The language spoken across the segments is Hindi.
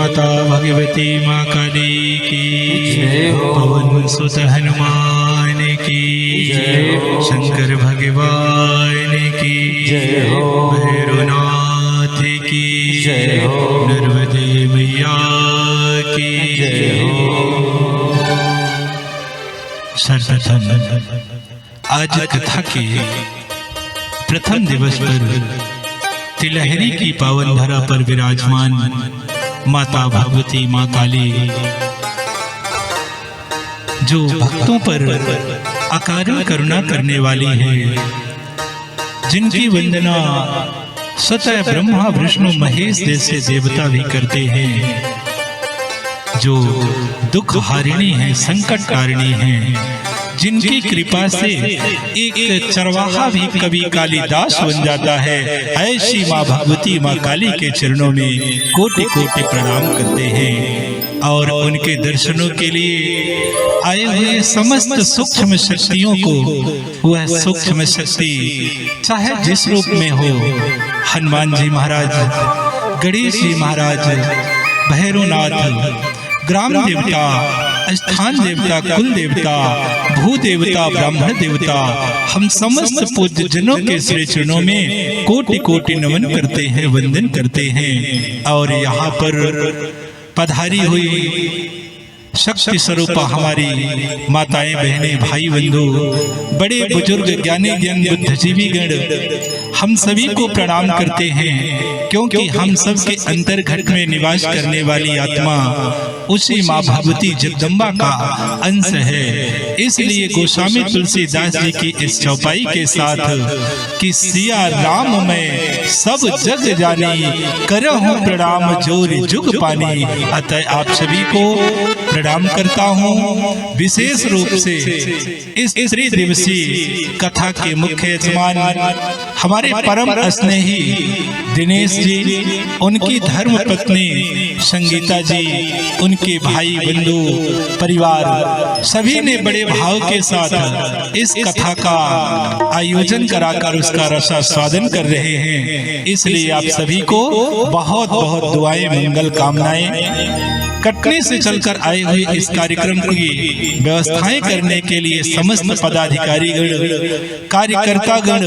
माता भगवती माँ काली की जय हो। पवन सुत हनुमान की जय हो। शंकर भगवान की जय हो। भैरवनाथ की जय हो। नर्मदे मैया की जय हो। सर्वप्रथम आज कथा के प्रथम दिवस पर तिलहरी की पावन धरा पर विराजमान माता भगवती माँ काली जो भक्तों पर अकारण करुणा करने वाली है, जिनकी वंदना स्वतः ब्रह्मा विष्णु महेश जैसे देवता भी करते हैं, जो दुख हारिणी है, संकट कारिणी है, जिनकी कृपा से एक चरवाहा भी कभी कालिदास बन जाता है, ऐसी माँ भगवती माँ काली के चरणों में कोटि कोटि प्रणाम करते हैं। और उनके दर्शनों के लिए आए हुए समस्त सूक्ष्म शक्तियों को वह सूक्ष्म शक्ति चाहे जिस रूप में हो, हनुमान जी महाराज, गणेश जी महाराज, भैरवनाथ, ग्राम देवता, स्थान देवता, कुल देवता, भू देवता, ब्राह्मण देवता, हम समस्त पूज्य जनों के श्री चरणों में कोटि कोटि नमन करते हैं, वंदन करते हैं। और यहाँ पर पधारी हुई शक्ति स्वरूपा हमारी माताएं, बहनें, भाई बंधु, बड़े बुजुर्ग, ज्ञानी जन, बुद्धिजीवी गण, हम सभी को प्रणाम करते हैं, क्योंकि हम सब के अंतर्घट में निवास करने वाली आत्मा उसी माँ भगवती जगदम्बा का अंश है। इसलिए गोस्वामी तुलसीदास जी की इस चौपाई के साथ कि सिया राम में सब जग जानी, करहूं प्रणाम जोर जुग पानी, अतः आप सभी को प्रणाम करता हूँ। विशेष रूप से इस त्रिदिवसीय कथा के मुख्य यजमान हमारे परम स्नेही दिनेश जी, उनकी धर्म पत्नी संगीता जी, उनके भाई बंधु परिवार सभी ने बड़े भाव के साथ इस कथा का आयोजन कराकर उसका रसास्वादन कर रहे हैं। इसलिए आप सभी को बहुत बहुत दुआएं, मंगल कामनाएं। कटनी से चलकर आए हुए इस कार्यक्रम की व्यवस्थाएं करने के लिए समस्त पदाधिकारी गण, कार्यकर्ता गण,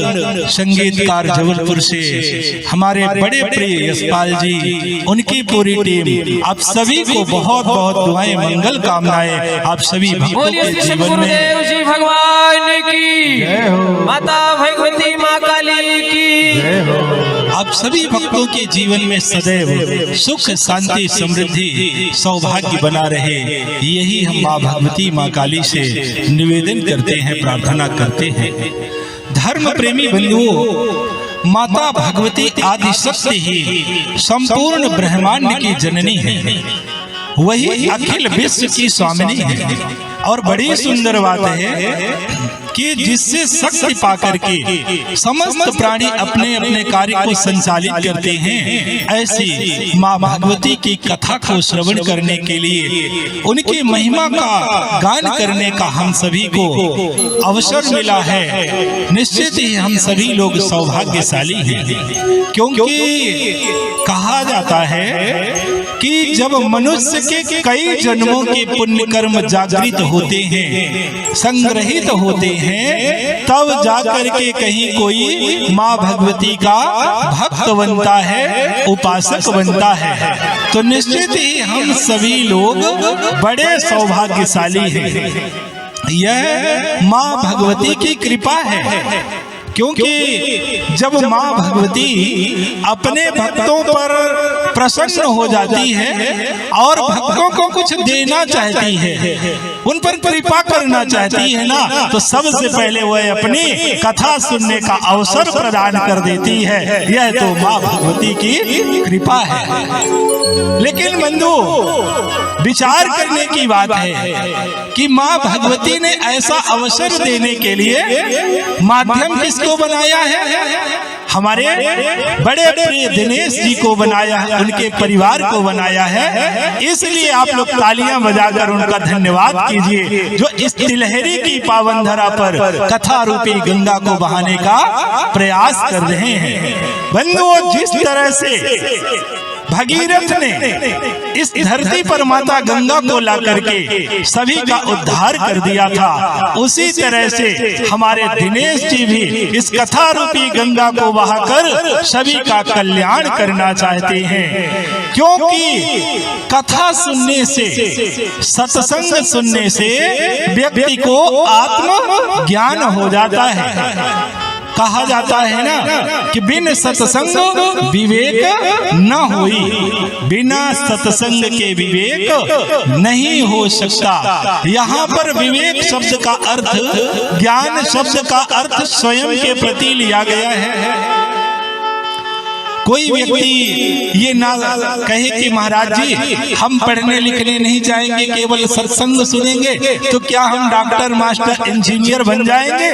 संगीतकार जबलपुर से हमारे बड़े प्रिय यशपाल जी, उनकी पूरी टीम, आप सभी को बहुत बहुत दुआएं, मंगल कामनाएं। आप सभी भक्तों के जीवन में जी भगवान की जय हो, माता भगवती माँ काली की जय हो। आप सभी भक्तों के जीवन में सदैव सुख, शांति, समृद्धि, सौभाग्य बना रहे, यही हम माँ भगवती माँ काली से निवेदन करते हैं, प्रार्थना करते हैं। धर्म प्रेमी बंधुओं, माता भगवती आदि शक्ति ही संपूर्ण ब्रह्मांड की जननी है, वही अखिल विश्व की स्वामिनी है। और बड़ी सुंदर बात है कि जिससे शक्ति पाकर के समस्त प्राणी अपने अपने कार्य को संचालित करते हैं, ऐसी माँ भगवती की कथा को श्रवण करने के लिए, उनकी महिमा का गान करने का हम सभी को अवसर मिला है। निश्चित ही हम सभी लोग सौभाग्यशाली हैं, क्योंकि कहा जाता है कि जब मनुष्य के कई जन्मों के पुण्य कर्म जागृत होते हैं, संग्रहित होते हैं, तब जाकर के कहीं कोई माँ भगवती का भक्त बनता है, उपासक बनता है। तो निश्चित ही हम सभी लोग बड़े सौभाग्यशाली हैं। यह माँ भगवती की कृपा है, क्योंकि जब माँ भगवती अपने भक्तों पर प्रसन्न हो जाती है और भक्तों को कुछ देना चाहती है, उन पर कृपा करना चाहती है ना, तो सबसे पहले वह अपनी कथा सुनने का अवसर प्रदान कर देती है। यह तो माँ भगवती की कृपा है। लेकिन बंधु, विचार करने की बात है कि माँ भगवती ने ऐसा अवसर देने के लिए माध्यम किसको बनाया है? हमारे बड़े प्रिय दिनेश जी को बनाया है, उनके परिवार को बनाया है। इसलिए आप लोग तालियां बजाकर उनका धन्यवाद कीजिए, जो इस तिलहरी की पावन धरा पर कथा रूपी गंगा को बहाने का प्रयास कर रहे हैं। बंधुओं, जिस तरह से भगीरथ ने इस धरती पर माता गंगा को ला करके सभी का उद्धार कर दिया था, उसी तरह से हमारे दिनेश जी भी इस कथा रूपी गंगा को बहाकर सभी का कल्याण करना चाहते हैं। क्योंकि कथा सुनने से, सत्संग सुनने से व्यक्ति को आत्म ज्ञान हो जाता है। कहा जाता है ना कि बिन सत्संग विवेक न होई, बिना सत्संग के विवेक नहीं हो सकता। यहाँ पर विवेक शब्द का अर्थ, ज्ञान शब्द का अर्थ स्वयं के प्रति लिया गया है। कोई व्यक्ति ये ना कहे कि महाराज जी हम पढ़ने लिखने नहीं जाएंगे, केवल सत्संग सुनेंगे तो क्या हम डॉक्टर, मास्टर, इंजीनियर बन जाएंगे?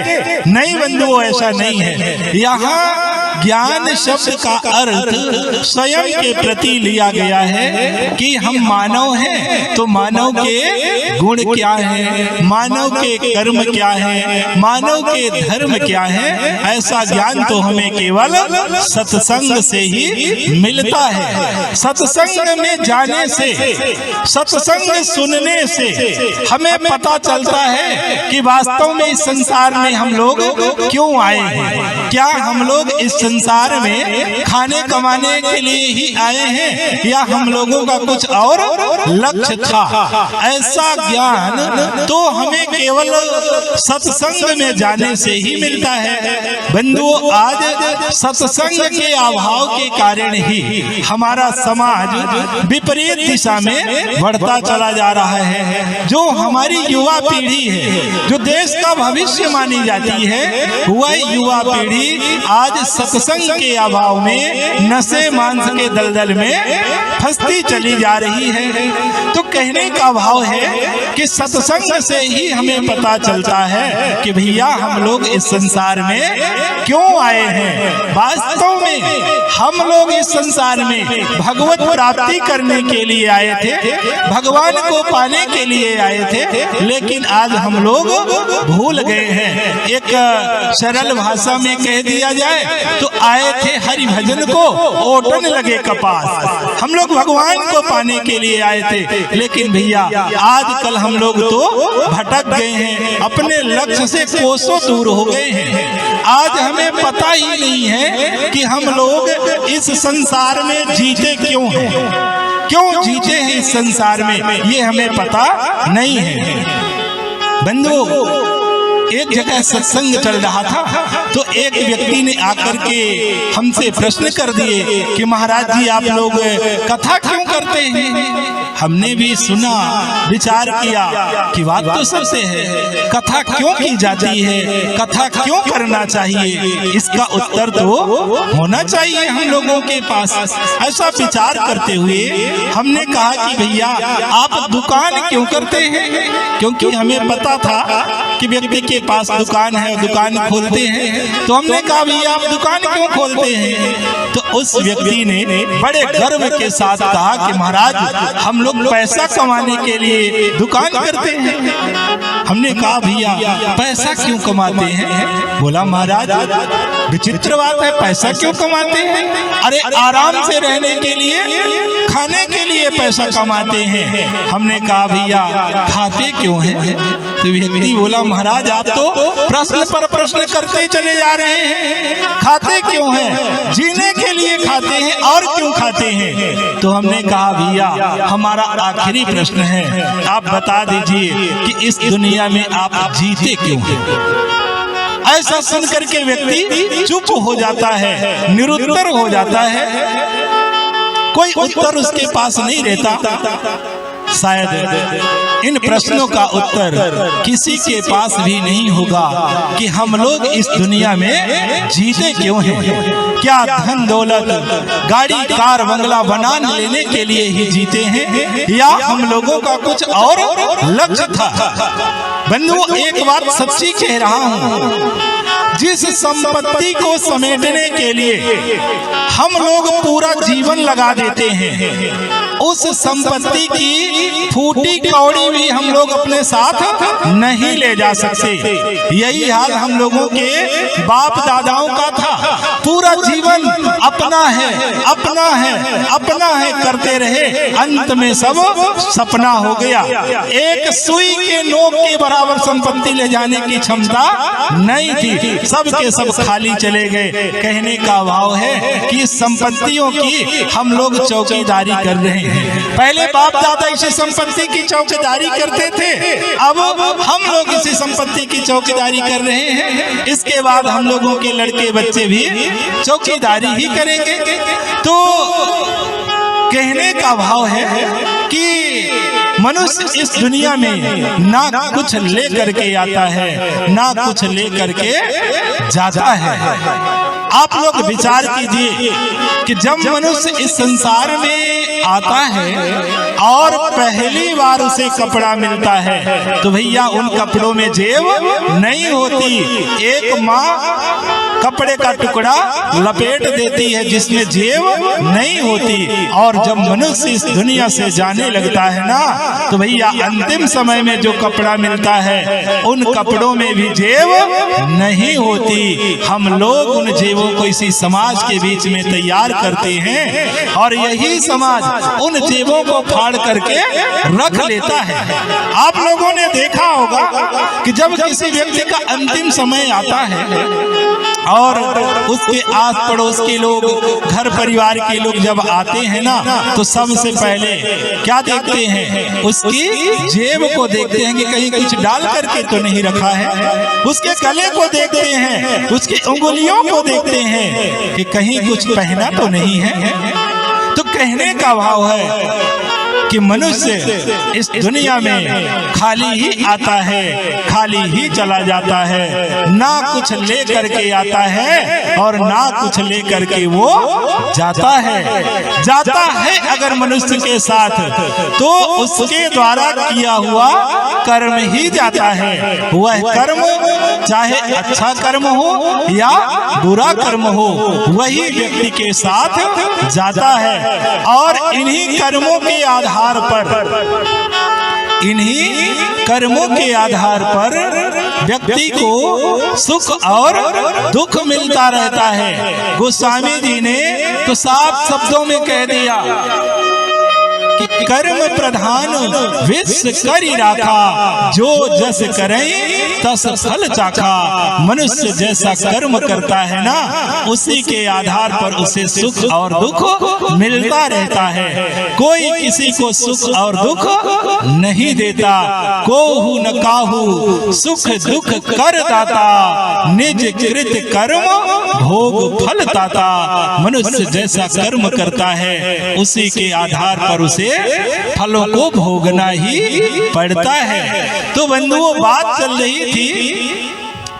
नहीं बंधुओं, ऐसा नहीं है। यहाँ ज्ञान शब्द का अर्थ स्वयं के प्रति लिया गया है कि हम मानव हैं तो मानव के गुण क्या है, मानव के कर्म क्या है, मानव के धर्म क्या है, ऐसा ज्ञान तो हमें केवल सत्संग से ही मिलता है। सत्संग में जाने से, सत्संग सुनने से हमें पता चलता है कि वास्तव में इस संसार में हम लोग क्यों आए हैं। क्या हम लोग इस संसार में खाने कमाने के लिए ही आए हैं या हम लोगों का कुछ और लक्ष्य था? ऐसा ज्ञान तो हमें केवल सत्संग में जाने से ही मिलता है। बंधुओं, आज सत्संग के अभाव के कारण ही हमारा समाज विपरीत दिशा में बढ़ता चला जा रहा है। जो हमारी युवा पीढ़ी है, जो देश का भविष्य मानी जाती है, वह युवा पीढ़ी आज सत्संग के अभाव में नशे मांस के दलदल में फंसती चली जा रही है। तो कहने का भाव है कि सत्संग से ही हमें पता चलता है कि भैया हम लोग इस संसार में क्यों आए हैं। वास्तव में हम लोग इस संसार में भगवत प्राप्ति करने के लिए आए थे, भगवान को पाने के लिए आए थे, लेकिन आज हम लोग भूल गए हैं। एक सरल भाषा में कह दिया जाए तो आए थे हरि भजन को, ओटन लगे कपास। हम लोग भगवान को पाने के लिए आए थे, लेकिन भैया आजकल हम लोग तो भटक गए हैं, अपने लक्ष्य से कोसों दूर हो गए हैं। आज हमें पता ही नहीं है कि हम लोग इस संसार में जीते क्यों हैं, क्यों जीते हैं इस संसार में, ये हमें पता नहीं है। बंधुओं, एक जगह सत्संग चल रहा था तो एक व्यक्ति ने आकर के हमसे प्रश्न कर दिए कि महाराज जी आप लोग कथा क्यों करते हैं? हमने भी सुना, विचार किया कि बात तो सबसे है, कथा क्यों की जाती है, कथा क्यों करना चाहिए, इसका उत्तर तो होना चाहिए हम लोगों के पास। ऐसा विचार करते हुए हमने कहा कि भैया आप दुकान क्यों करते हैं? क्योंकि हमें पता था कि व्यक्ति के पास दुकान है, दुकान खोलते हैं। तो हमने कहा भैया आप दुकान क्यों खोलते हैं? तो उस व्यक्ति ने बड़े गर्व के साथ कहा कि महाराज हम लोग पैसा कमाने के लिए दुकान करते हैं। हमने कहा भैया पैसा क्यों कमाते हैं? बोला महाराज विचित्र बात है, पैसा क्यों कमाते हैं? अरे आराम से रहने के लिए, खाने के लिए पैसा कमाते हैं। हमने कहा भैया खाते क्यों हैं? तो व्यक्ति बोला महाराज आप तो प्रश्न पर प्रश्न करते चले जा रहे हैं। खाते क्यों हैं? जीने के लिए खाते हैं, और क्यों खाते हैं? तो हमने कहा भैया हमारा आखिरी प्रश्न है, आप बता दीजिए कि इस दुनिया में आप जीते क्यों हैं? ऐसा सुनकर के व्यक्ति चुप हो जाता है, निरुत्तर हो जाता है, कोई उत्तर उसके पास नहीं रहता। शायद इन प्रश्नों का उत्तर किसी के पास भी नहीं होगा कि हम लोग इस दुनिया में जीते क्यों हैं। क्या धन दौलत, गाड़ी कार बंगला बना लेने के लिए ही जीते हैं या हम लोगों का कुछ और लक्ष्य था? बंधुओं एक बात सच्ची कह रहा हूँ, जिस संपत्ति को समेटने के लिए हम लोग पूरा जीवन लगा देते हैं उस संपत्ति की फूटी कौड़ी भी हम लोग अपने साथ नहीं ले जा सकते। यही हाल हम लोगों के बाप दादाओं का था। पूरा जीवन अपना है अपना है अपना है करते रहे, अंत में सब सपना हो गया। एक सुई के नोक के बराबर संपत्ति ले जाने की क्षमता नहीं थी, सब के सब खाली चले गए। कहने का भाव है कि संपत्तियों की हम लोग चौकीदारी कर रहे हैं। पहले बाप दादा इसी संपत्ति की चौकीदारी करते थे, अब हम लोग इसी संपत्ति की चौकीदारी कर रहे हैं। इसके बाद हम लोगों के लड़के बच्चे भी चौकीदारी ही करेंगे। तो कहने का भाव है कि मनुष्य इस दुनिया में ना कुछ लेकर के आता है ना कुछ लेकर के जाता है। आप लोग विचार कीजिए कि जब मनुष्य इस संसार में आता है और पहली बार उसे कपड़ा मिलता है तो भैया उन कपड़ों में जेब नहीं होती। एक माँ कपड़े का टुकड़ा लपेट देती है जिसमें जेब नहीं होती। और जब मनुष्य इस दुनिया से जाने लगता है ना तो भैया अंतिम समय में जो कपड़ा मिलता है उन कपड़ों में भी जेब नहीं होती। हम लोग उन जेबों को इसी समाज के बीच में तैयार करते हैं और यही समाज उन जेबों को फाड़ करके रख लेता है। आप लोगों ने देखा होगा कि जब किसी व्यक्ति का अंतिम समय आता है और उसके आस पड़ोस के लोग, घर परिवार के लोग जब आते हैं ना तो सबसे पहले क्या देखते हैं? उसकी जेब को देखते हैं कि कहीं कुछ डाल करके तो नहीं रखा है। उसके गले को देखते हैं, उसकी उंगलियों को देखते हैं कि कहीं कुछ पहना तो नहीं है। तो कहने का भाव है कि मनुष्य इस दुनिया में खाली ही आता है, खाली ही चला जाता है, ना कुछ ले करके आता है और ना कुछ ले करके वो जाता है। जाता है अगर मनुष्य के साथ तो उसके द्वारा किया हुआ कर्म ही जाता है। वह कर्म चाहे अच्छा कर्म हो या बुरा कर्म हो वही व्यक्ति के साथ जाता है। और इन्हीं कर्मों के आधार पर व्यक्ति को सुख और दुख मिलता रहता है। गोस्वामी जी ने तो साफ शब्दों में कह दिया कि कर्म प्रधान विश्व करी राखा, जो जस करे तस फल चाखा। मनुष्य जैसा कर्म करता है ना उसी के आधार पर उसे सुख और दुख मिलता रहता है। कोई किसी को सुख और दुख नहीं देता। कोहु न काहू सुख दुख कर दाता, निज कृत कर्म भोग फल दाता। मनुष्य जैसा कर्म करता है उसी के आधार पर उसे फलों को भोगना ही पड़ता है। तो बंधुओं बात चल रही थी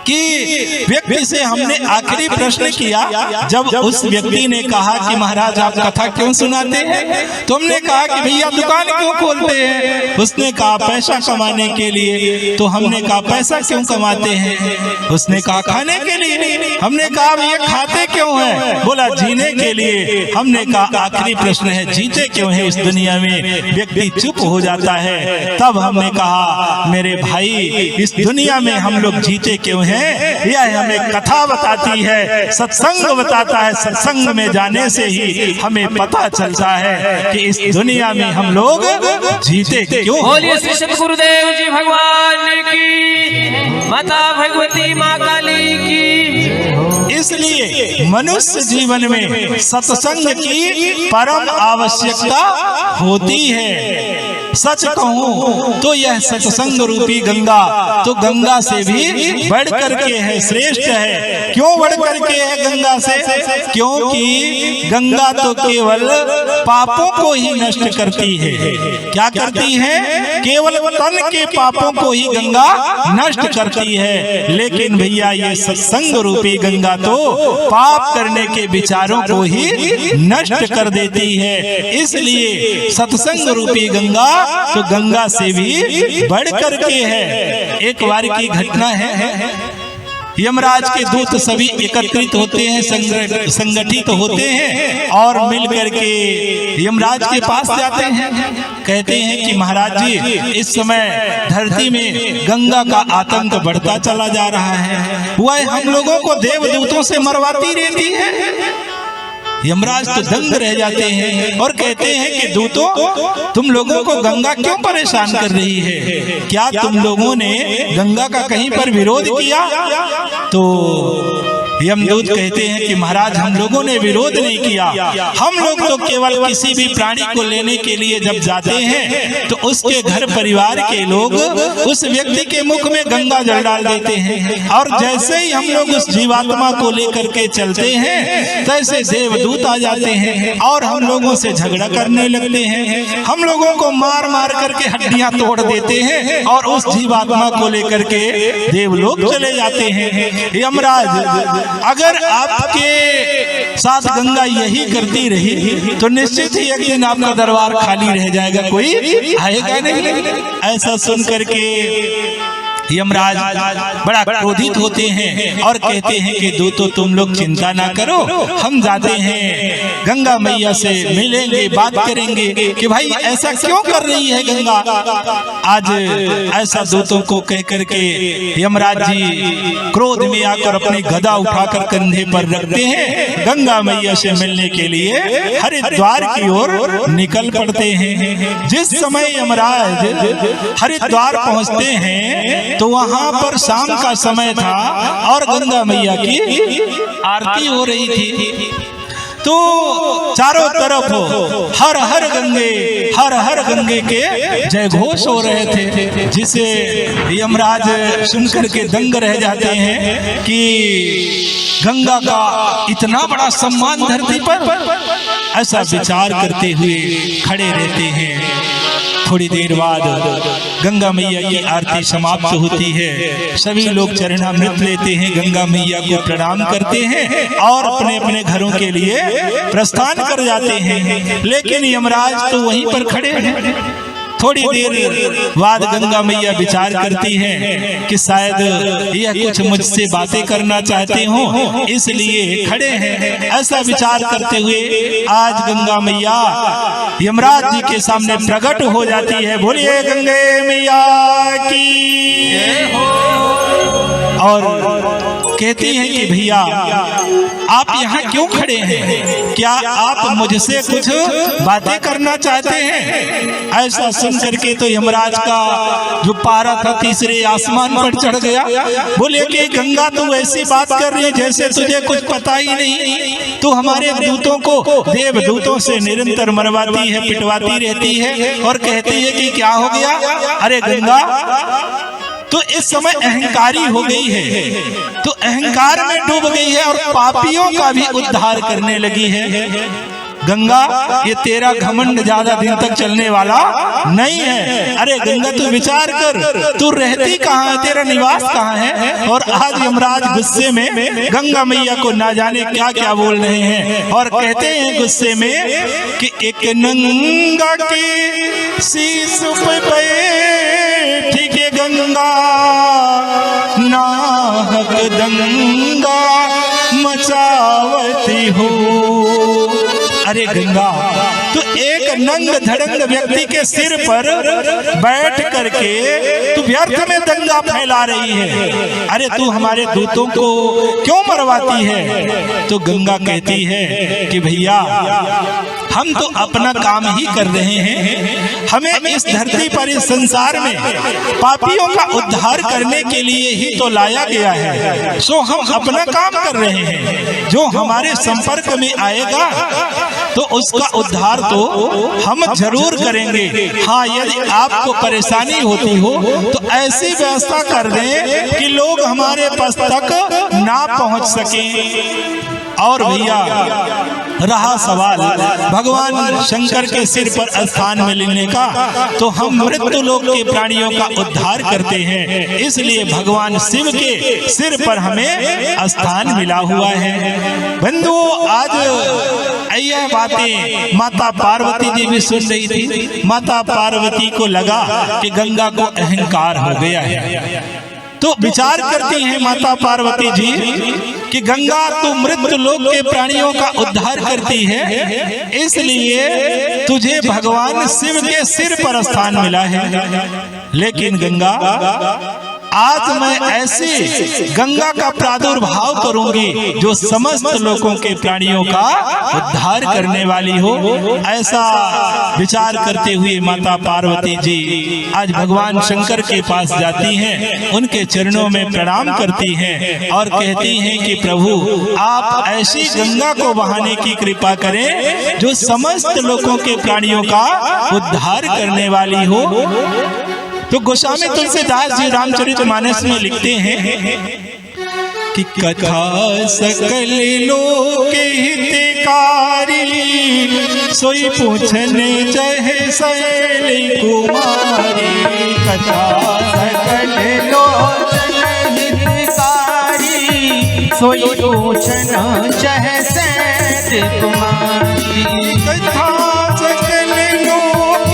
कि व्यक्ति से हमने आखिरी प्रश्न किया जब उस व्यक्ति ने कहा कि महाराज आप कथा क्यों सुनाते हैं, तो हमने कहा कि भैया दुकान क्यों खोलते हैं। उसने कहा पैसा कमाने के लिए। तो हमने कहा पैसा क्यों कमाते हैं? उसने कहा खाने के लिए। हमने कहा भैया खाते क्यों हैं? बोला जीने के लिए। हमने कहा आखिरी प्रश्न है जीते क्यों है इस दुनिया में? व्यक्ति चुप हो जाता है। तब हमने कहा मेरे भाई इस दुनिया में हम लोग जीते क्यों हैं यह हमें कथा बताती है, सत्संग बताता है। सत्संग में जाने से ही हमें पता चलता है कि इस दुनिया में हम लोग जीते क्यों। बोलिए श्री सद्गुरुदेव जी भगवान की, माता भगवती माँ काली की। इसलिए मनुष्य जीवन में सत्संग की परम आवश्यकता होती है। सच कहूं तो यह सत्संग रूपी गंगा तो गंगा से भी बढ़ करके है, श्रेष्ठ है। क्यों बढ़ करके है गंगा से? क्योंकि गंगा तो केवल पापों को ही नष्ट करती है। क्या करती है? केवल तन के पापों को ही गंगा नष्ट करती है। लेकिन भैया ये सत्संग रूपी गंगा तो पाप करने के विचारों को ही नष्ट कर देती है। इसलिए सत्संग रूपी गंगा तो गंगा से भी बढ़ करके है। एक बार की घटना है, यमराज के दूत सभी एकत्रित होते हैं, संगठित होते हैं और मिल करके यमराज के पास जाते हैं। कहते हैं कि महाराज जी, इस समय धरती में गंगा का आतंक बढ़ता चला जा रहा है, वह हम लोगों को देवदूतों से मरवाती रहती है। यमराज तो दंग रह जाते हैं और कहते हैं कि दूतों, तुम लोगों को गंगा क्यों परेशान कर रही है? क्या तुम लोगों ने गंगा का कहीं पर विरोध किया? तो यमदूत कहते हैं कि महाराज, हम लोगों ने विरोध नहीं किया, हम लोग तो केवल किसी भी प्राणी को लेने के लिए जब जाते हैं तो उसके घर परिवार के लोग उस व्यक्ति के मुख में गंगा जल डाल देते हैं, और जैसे ही हम लोग उस जीवात्मा को लेकर के चलते हैं तैसे देवदूत आ जाते हैं और हम लोगों से झगड़ा करने लगते हैं, हम लोगों को मार मार करके हड्डियां तोड़ देते हैं और उस जीवात्मा को लेकर के देवलोक चले जाते हैं। यमराज, अगर आपके साथ गंगा यही करती रही तो निश्चित ही एक दिन आपका दरबार खाली रह जाएगा, कोई आएगा नहीं। ऐसा सुन करके यमराज बड़ा क्रोधित होते हैं और कहते हैं कि दूतों, तुम लोग चिंता ना करो, हम जाते हैं गंगा मैया से मिलेंगे, बात करेंगे कि भाई ऐसा क्यों कर रही है गंगा। आज ऐसा दूतों को कह करके यमराज जी क्रोध में आकर अपनी गदा उठाकर कंधे पर रखते हैं, गंगा मैया से मिलने के लिए हरिद्वार की ओर निकल पड़ते हैं। जिस समय यमराज हरिद्वार पहुंचते हैं तो वहां पर शाम का समय था और गंगा मैया की आरती हो रही थी। तो चारों तरफ हर हर गंगे के जय घोष हो रहे थे, जिसे यमराज सुनकर के दंग रह जाते हैं कि गंगा का इतना बड़ा सम्मान धरती पर। ऐसा विचार करते हुए खड़े रहते हैं। थोड़ी देर बाद गंगा मैया की आरती समाप्त होती है, सभी लोग चरणामृत लेते हैं, गंगा मैया को प्रणाम करते हैं और अपने अपने घरों के लिए प्रस्थान कर जाते हैं। लेकिन यमराज तो वहीं पर खड़े हैं। थोड़ी देर बाद गंगा मैया विचार करती हैं कि शायद यह कुछ मुझसे बातें करना चाहते हो, इसलिए खड़े हैं। ऐसा विचार करते हुए आज गंगा मैया यमराज जी के सामने प्रकट हो जाती है। बोलिए गंगे मैया की। और कहती हैं कि भैया, आप यहाँ क्यों खड़े हैं? क्या आप मुझसे कुछ बातें करना चाहते हैं? ऐसा सुन करके तो यमराज का जो पारा था तीसरे आसमान पर चढ़ गया। बोले कि गंगा, तू ऐसी बात कर रही है जैसे तुझे कुछ पता ही नहीं। तू हमारे दूतों को देवदूतों से निरंतर मरवाती है, पिटवाती रहती है और कहती है कि क्या हो गया। अरे गंगा, तो इस समय अहंकारी हो गई है, तो अहंकार में डूब गई है और पापियों का भी उद्धार करने लगी है। गंगा, ये तेरा घमंड ज्यादा दिन तक चलने वाला नहीं है। अरे गंगा, तू विचार कर, तू रहती कहाँ है, तेरा निवास कहाँ है। और आज यमराज गुस्से में गंगा मैया को ना जाने क्या क्या बोल रहे हैं और कहते हैं गुस्से में कि एक नंगा के शीश पे बैठी के गंगा नाहक दंगा मचावती हो। अरे गंगा, तो एक नंग धड़ंग व्यक्ति के सिर पर बैठ करके तू व्यर्थ में दंगा फैला रही है। अरे तू हमारे दूतों को क्यों मरवाती है? तो गंगा कहती है कि भैया, हम तो अपना काम ही कर रहे हैं। हमें इस धरती पर, इस संसार में पापियों का उद्धार करने के लिए ही तो लाया गया है। सो हम अपना काम कर रहे हैं। जो हमारे संपर्क में आएगा तो उसका उद्धार तो हम जरूर करेंगे। हाँ, यदि आपको परेशानी होती हो तो ऐसी व्यवस्था कर दें कि लोग हमारे पास तक ना पहुंच सकें। और भैया, रहा सवाल भगवान शंकर के सिर पर स्थान मिलने का, तो हम मृत्यु लोक के प्राणियों का उद्धार करते हैं, इसलिए भगवान शिव के सिर पर हमें स्थान मिला हुआ है। बंधुओं, आज यह बातें माता पार्वती जी भी सुन रही थी। माता पार्वती को लगा कि गंगा को अहंकार हो गया है। तो विचार करती हैं माता पार्वती जी कि गंगा तो मृत्यु लोक के प्राणियों का उद्धार करती है, इसलिए तुझे भगवान शिव के सिर पर स्थान मिला है। लेकिन गंगा, आज मैं ऐसे गंगा का प्रादुर्भाव करूंगी जो समस्त लोगों के प्राणियों का उद्धार करने वाली हो। ऐसा विचार करते हुए माता पार्वती जी आज भगवान शंकर के पास जाती हैं, उनके चरणों में प्रणाम करती हैं और कहती हैं कि प्रभु आप ऐसी गंगा को बहाने की कृपा करें जो समस्त लोगों के प्राणियों का उद्धार करने वाली हो। तो गोस्वामी तुलसीदास जी रामचरितमानस में लिखते हैं कि कथा सकल लोक हितकारी, सोई पूछने चाहे शैल कुमारी। कथा सकल लोक हितकारी, सोई पूछना चाहे शैल कुमारी। कथा सकल लोक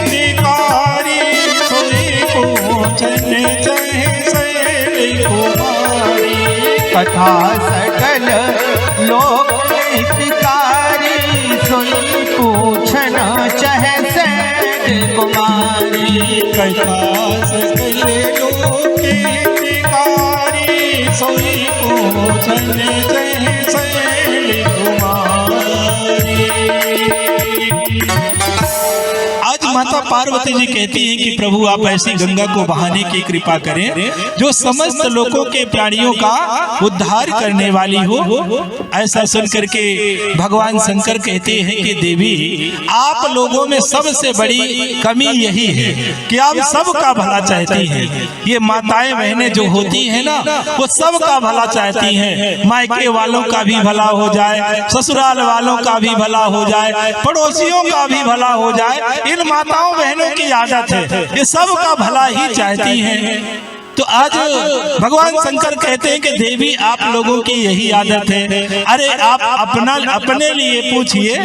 हितकारी, सोई पूछने चाहे शैल कुमारी। कथा सकल लोक हितकारी, सोई पूछना चाहे शैल कुमारी। कथा सकल लोक हितकारी, सोई पूछने चाहे शैल कुमारी। आज माता पार्वती जी कहती हैं कि प्रभु आप ऐसी गंगा को बहाने की कृपा करें जो समस्त लोगों के प्राणियों का उद्धार करने वाली हो। ऐसा सुन करके भगवान शंकर कहते हैं कि देवी आप लोगों में सबसे बड़ी कमी यही है कि आप सबका भला चाहती हैं। ये माताएं बहनें जो होती हैं ना, वो सबका भला चाहती हैं। मायके वालों का भी भला हो जाए, ससुराल वालों का भी भला हो जाए, पड़ोसियों का भी भला हो जाए। इन माताओं बहनों की आदत है, ये सबका भला ही चाहती हैं। तो आज भगवान शंकर कहते हैं कि देवी आप लोगों की यही आदत है। अरे आप अपने लिए पूछिए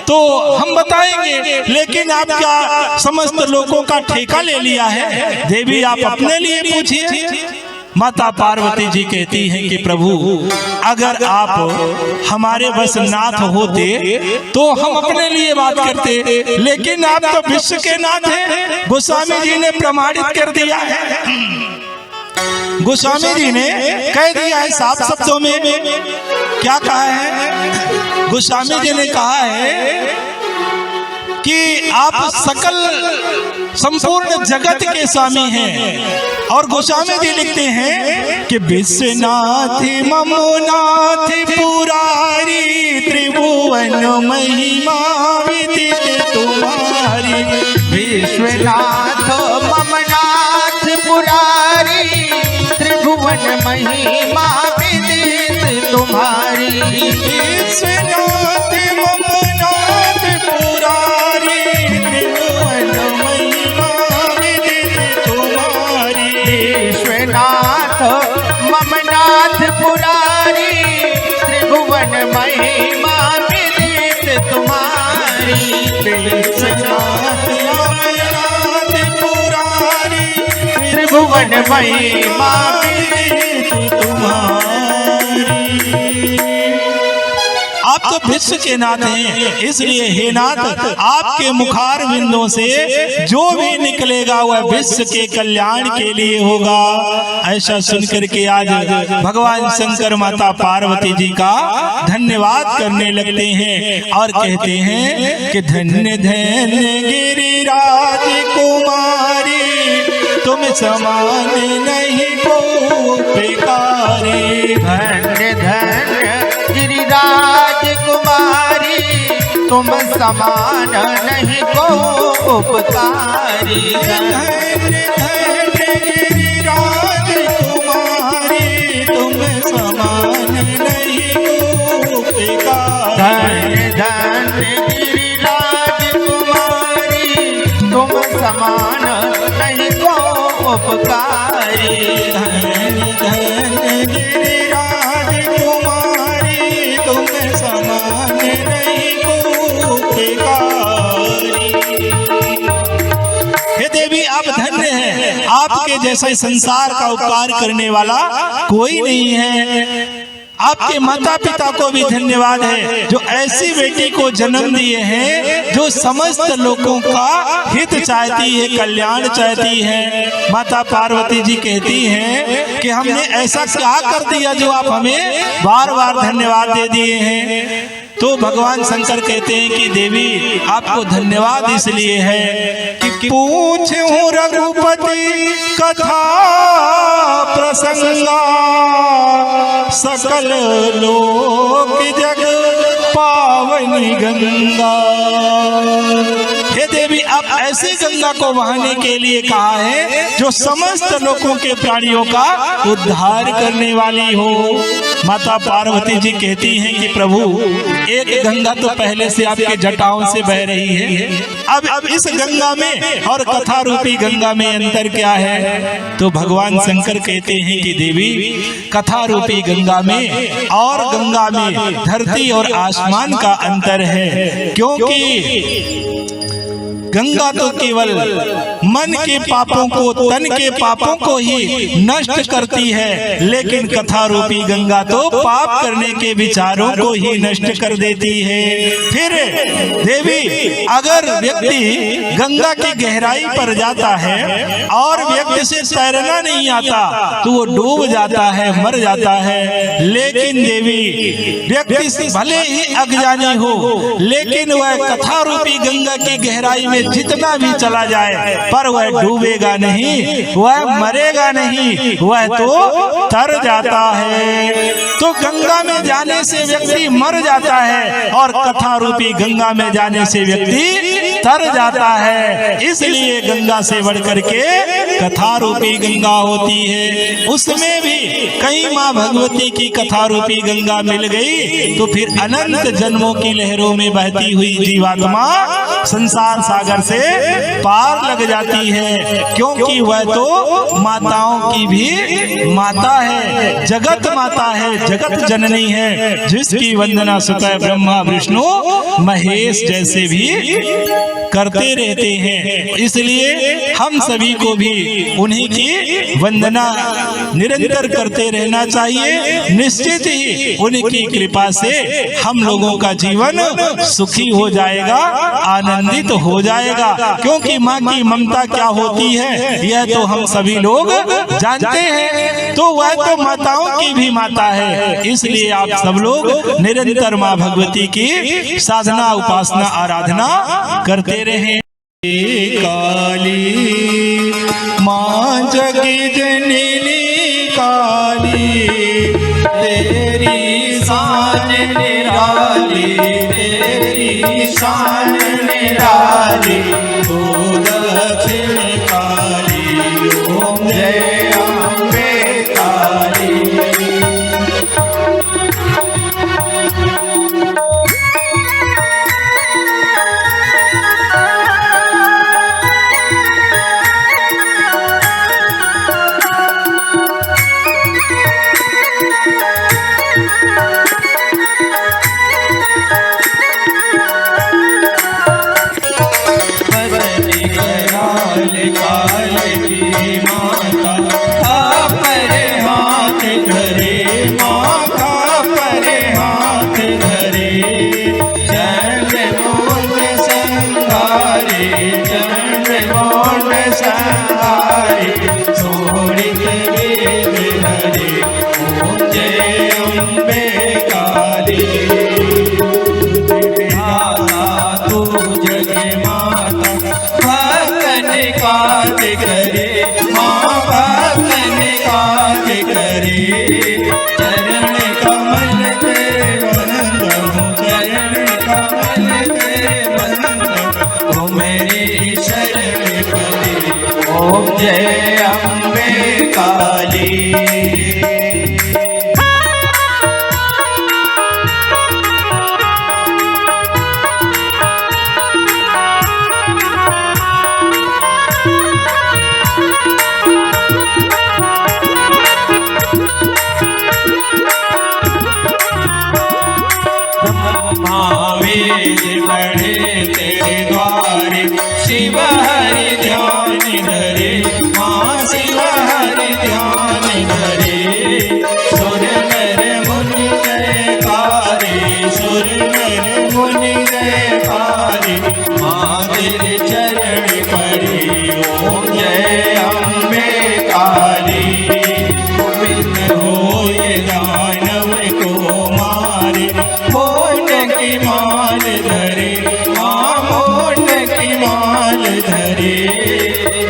तो हम बताएंगे, लेकिन आप क्या समस्त लोगों का ठेका ले लिया है? देवी आप अपने लिए पूछिए। माता पार्वती जी कहती हैं कि प्रभु अगर आप हमारे बस नाथ होते तो हम अपने लिए बात करते, लेकिन आप तो विश्व के नाथ हैं। गोस्वामी जी ने प्रमाणित कर दिया है, गोस्वामी जी ने कह दिया है साफ शब्दों में। क्या कहा है? गोस्वामी जी ने कहा है कि आप सकल संपूर्ण जगत के स्वामी हैं। और गोस्वामी जी लिखते हैं कि विश्वनाथ ममनाथ पुरारी, त्रिभुवन महिमा विदित तुम्हारी। विश्वनाथ ममनाथ पुरारी, त्रिभुवन महिमा विदित तुम्हारी। विश्वनाथ ममनाथ पुरारी, त्रिभुवन महिमा विदित तुम्हारी। विश्वनाथ ममनाथ पुरारी, त्रिभुवन महिमा विदित तुम्हारी। विश्वनाथ ममनाथ पुरारी, त्रिभुवन महिमा आप तो विश्व के नाथ हैं, इसलिए हे नाथ आपके मुखार बिंदों से जो भी निकलेगा वह विश्व के कल्याण के लिए होगा। ऐसा सुनकर के आज भगवान शंकर माता पार्वती जी का धन्यवाद करने लगते हैं और कहते हैं कि धन्य धन्य गिरिराज कुमारी, तुम समान नहीं को बेकारी। धन्य धन्य गिरिराज कुमारी, तुम समान नहीं को उपकारी। धन्य धन्य गिरिराज कुमारी, तुम समान नहीं को बेकारी। धन्य धन्य गिरिराज कुमारी, तुम समान नहीं को उपकारी। धन्य धन्य गिरिराज कुमारी, तुम समान नहीं को बेकारी। हे देवी आप धन्य हैं, आप आपके जैसे संसार का उपकार करने वाला कोई नहीं है। आपके माता पिता को भी धन्यवाद है जो ऐसी बेटी को जन्म दिए हैं जो समस्त लोगों का हित चाहती है, कल्याण चाहती है। माता पार्वती जी कहती हैं कि हमने ऐसा क्या कर दिया जो आप हमें बार बार धन्यवाद दे दिए हैं। तो भगवान शंकर कहते हैं कि देवी आपको धन्यवाद इसलिए है कि पूछूं रघुपति कथा प्रसंगा, सकल लोक जग पावनी गंगा। हे देवी आप ऐसी गंगा को बहाने के लिए कहा है जो समस्त लोगों के प्राणियों का उद्धार करने वाली हो। माता पार्वती जी कहती हैं कि प्रभु एक गंगा तो पहले से आपके जटाओं से बह रही है, अब इस गंगा में और कथा रूपी गंगा में अंतर क्या है? तो भगवान शंकर कहते हैं कि देवी कथा रूपी गंगा में और गंगा में धरती और आसमान का अंतर है, क्योंकि गंगा तो केवल मन के पापों को, तन के पापों को ही नष्ट करती है, लेकिन कथा रूपी गंगा तो पाप करने के विचारों को ही नष्ट कर देती है। फिर देवी अगर व्यक्ति गंगा की गहराई पर जाता है और व्यक्ति से तैरना नहीं आता तो वो डूब जाता है, मर जाता है। लेकिन देवी व्यक्ति भले ही अज्ञानी हो, लेकिन वह कथा रूपी गंगा की गहराई में जितना भी चला जाए पर वह डूबेगा नहीं, वह मरेगा नहीं, वह तो तर जाता है। तो गंगा में जाने से व्यक्ति मर जाता है और कथा रूपी गंगा में जाने से व्यक्ति तर जाता है। इसलिए गंगा से बढ़कर के कथा रूपी गंगा होती है। उसमें भी कहीं माँ भगवती की कथा रूपी गंगा मिल गई तो फिर अनंत जन्मों की लहरों में बहती हुई जीवात्मा संसार सागर से पार लग जाती है, क्योंकि वह तो माताओं की भी माता है, जगत माता है, जगत जननी है, जिसकी वंदना स्वतः ब्रह्मा विष्णु महेश जैसे भी करते रहते हैं। इसलिए हम सभी को भी उन्हीं की वंदना निरंतर करते रहना चाहिए। निश्चित ही उनकी कृपा से हम लोगों का जीवन सुखी हो जाएगा, आनंदित हो जाएगा, क्योंकि माँ की ममता क्या होती है यह तो हम सभी लोग जानते हैं। तो वह तो माताओं की भी माता है। इसलिए आप सब लोग निरंतर माँ भगवती की साधना, उपासना, आराधना करते रहें। काली माँ जगी जननी काली, तेरी शान निराली, तेरी शान निराली, ओ दक्षिण काली, ओम जय अम्बे काली। ओम जय अम्बे काली। बढ़े तेरे द्वारे शिव हरि ध्यान धरे, माँ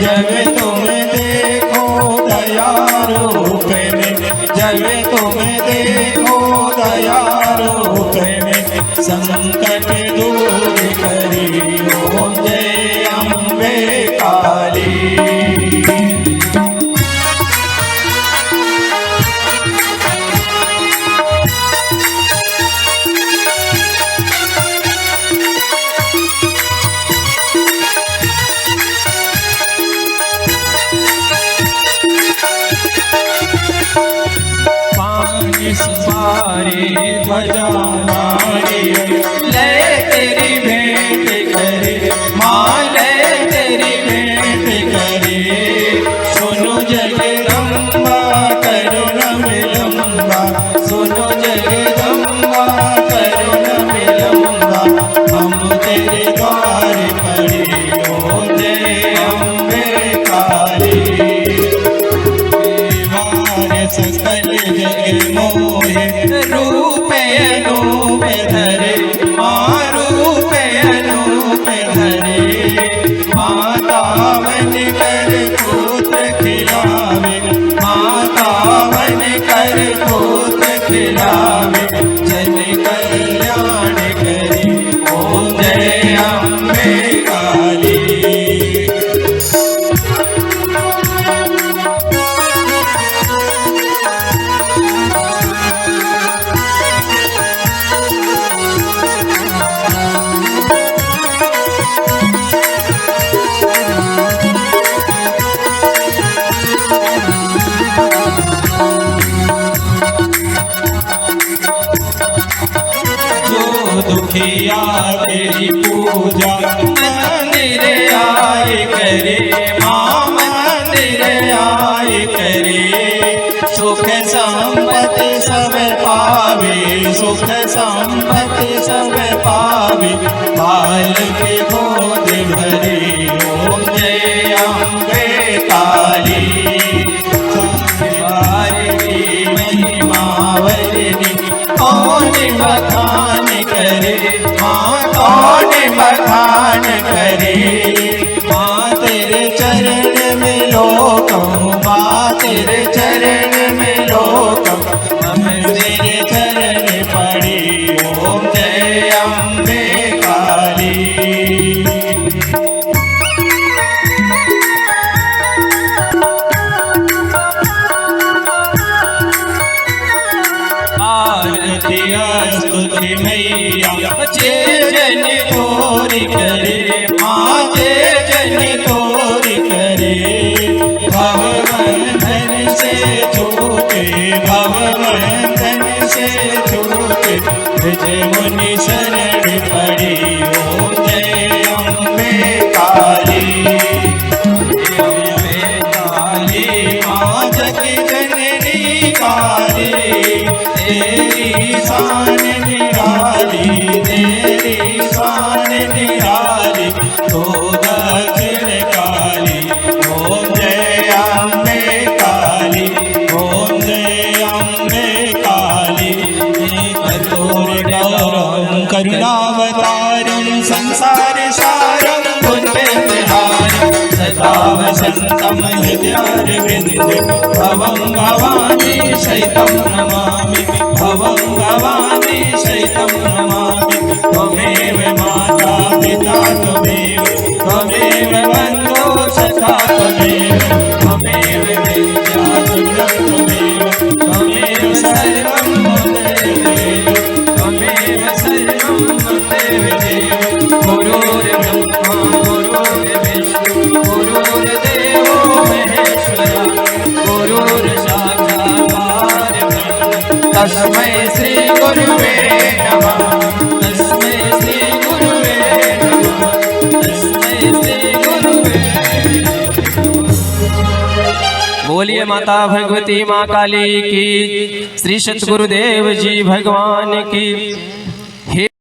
जब तुम देखो दया रूप में, जब तुम देखो दया रूप में, संकट दूर करी ओम जय अम्बे काली। सवारी ध्वजा नारियल ले तेरी भेंट करे, माँ ले तेरी भेंट करे। सुनो जगदम्बा करुण विलंबा, सुनो जगदम्बा करुण विलंबा, हम तेरे द्वार पड़े ओ जय अम्बे काली। सकल जग मोहे रूप अनूप धरे, माँ रूप अनूप धरे। माता बन कर पुत्र खिलावे, माता बन कर पुत्र खिलावे, जन कल्याण करे ओम जय अम्बे काली। दुखिया तेरी पूजा मंदिर आए करे, माँ मंदिर आए करे। सुख संपत्ति सब पावे, सुख संपत्ति सब पावे, बाल के गोद भरे ओम जय अम्बे काली। महिमा वरनी कौन बखान करे, माँ कौन बखान करे। माँ तेरे चरण में लोकम, माँ तेरे चरण में लोकम, हम तेरे चरण पड़ी ओम जय अम्बे काली। स्तुति मैया जय जन तोरी करे, माँ जय जन तोरी करे। भवबंधन से छूटे, भवबंधन से छूटे, जय मुनि शरण पड़ी ओम जय अम्बे काली। अम्बे काली माँ जग जननी काली, तेरी शान निराली, तेरी शान निराली, तो दक्षिण काली ओम जय अम्बे काली, ओम जय अम्बे काली। कठोर गौरम करुणावतारम संसार सारम पुण्यहारम, सदा वसंतम हृदयारविंदे, भवं भवानी शैतं नमामि, भवं भवानी शैतं नमामि। त्वमेव माता पिता त्वमेव, त्वमेव बन्धो सखा त्वमेव, त्वमेव विद्या दुर्गं त्वमेव, त्वमेव सर्वं मम देव, त्वमेव सर्वं मम देव। गुरुर्ब्रह्मा गुरुर्विष्णु गुरुर्देवो महेश्वरः, गुरुर्साक्षात् परब्रह्म तस्मै श्री गुरुवे नमः, तस्मै श्री गुरुवे नमः, तस्मै श्री गुरुवे। बोलिए माता भगवती माँ काली की, श्री सतगुरुदेव जी भगवान की।